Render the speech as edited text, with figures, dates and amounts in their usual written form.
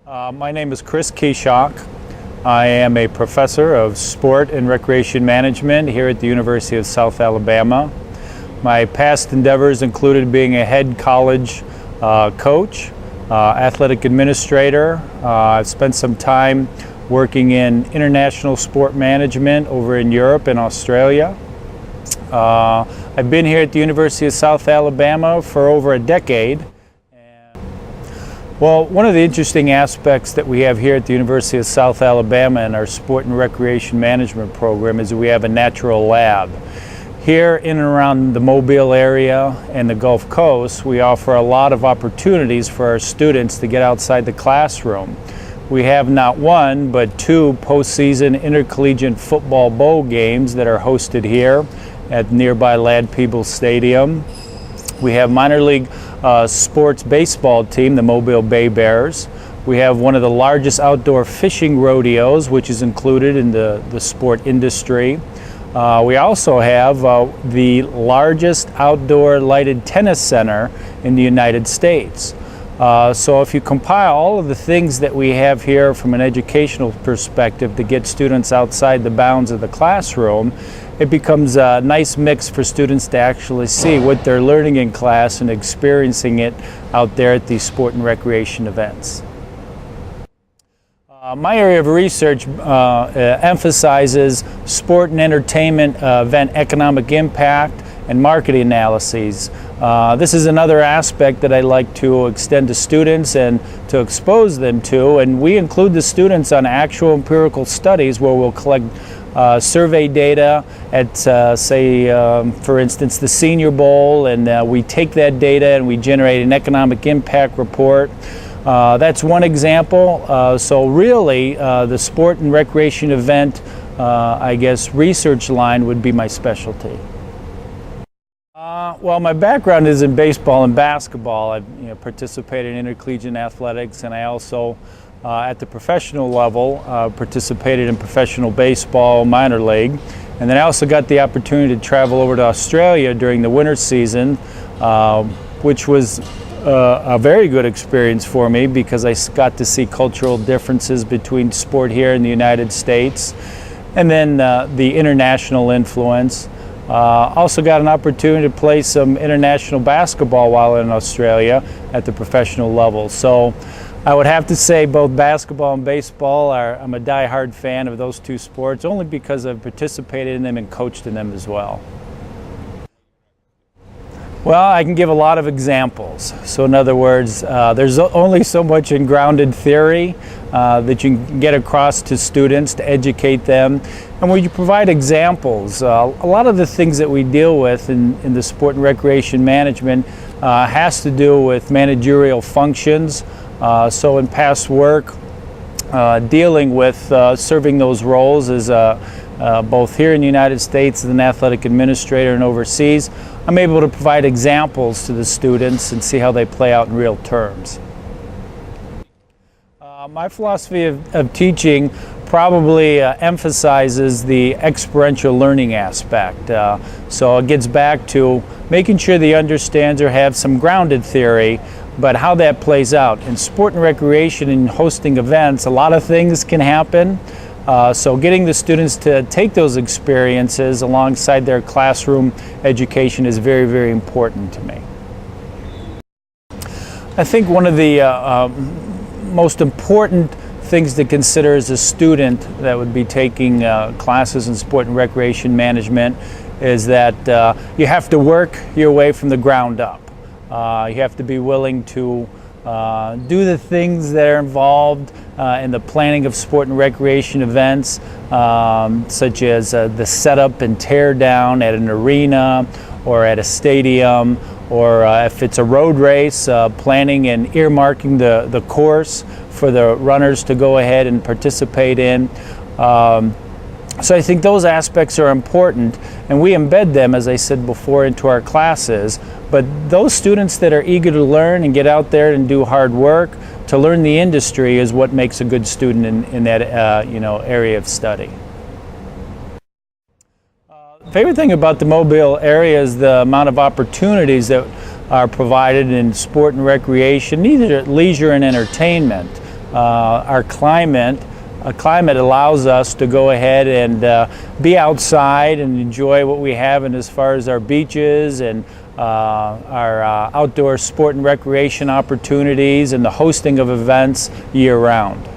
My name is Keshock. I am a professor of sport and recreation management here at the University of South Alabama. My past endeavors included being a head college coach, athletic administrator. I've spent some time working in international sport management over in Europe and Australia. I've been here at the University of South Alabama for over a decade. Well, one of the interesting aspects that we have here at the University of South Alabama in our sport and recreation management program is that we have a natural lab. Here in and around the Mobile area and the Gulf Coast, we offer a lot of opportunities for our students to get outside the classroom. We have not one, but two postseason intercollegiate football bowl games that are hosted here at nearby Ladd-Peebles Stadium. We have minor league sports baseball team, the Mobile Bay Bears. We have one of the largest outdoor fishing rodeos, which is included in the sport industry. We also have the largest outdoor lighted tennis center in the United States. So if you compile all of the things that we have here from an educational perspective to get students outside the bounds of the classroom, it becomes a nice mix for students to actually see what they're learning in class and experiencing it out there at these sport and recreation events. My area of research emphasizes sport and entertainment event economic impact and marketing analyses. This is another aspect that I like to extend to students and to expose them to, and we include the students on actual empirical studies where we'll collect survey data at, say, for instance, the Senior Bowl, and we take that data and we generate an economic impact report. That's one example. So really, the sport and recreation event, I guess, research line would be my specialty. Well, my background is in baseball and basketball. I've participated in intercollegiate athletics, and I also, at the professional level, participated in professional baseball minor league. And then I also got the opportunity to travel over to Australia during the winter season, which was a very good experience for me because I got to see cultural differences between sport here in the United States and then the international influence. Also got an opportunity to play some international basketball while in Australia at the professional level. So I would have to say both basketball and baseball I'm a die-hard fan of those two sports only because I've participated in them and coached in them as well. Well, I can give a lot of examples. So in other words, there's only so much in grounded theory that you can get across to students to educate them. And when you provide examples, a lot of the things that we deal with in the sport and recreation management has to do with managerial functions. So in past work, dealing with serving those roles as both here in the United States as an athletic administrator and overseas, I'm able to provide examples to the students and see how they play out in real terms. My philosophy of teaching probably emphasizes the experiential learning aspect. So it gets back to making sure they understand or have some grounded theory, but how that plays out. In sport and recreation and hosting events, a lot of things can happen. So getting the students to take those experiences alongside their classroom education is very, very important to me. I think one of the most important things to consider as a student that would be taking classes in sport and recreation management is that you have to work your way from the ground up. You have to be willing to do the things that are involved in the planning of sport and recreation events, such as the setup and tear down at an arena or at a stadium, or if it's a road race, planning and earmarking the course for the runners to go ahead and participate in. So I think those aspects are important, and we embed them, as I said before, into our classes. But those students that are eager to learn and get out there and do hard work to learn the industry is what makes a good student in that area of study. Favorite thing about the Mobile area is the amount of opportunities that are provided in sport and recreation, neither leisure and entertainment. our climate allows us to go ahead and be outside and enjoy what we have, and as far as our beaches and our outdoor sport and recreation opportunities and the hosting of events year-round.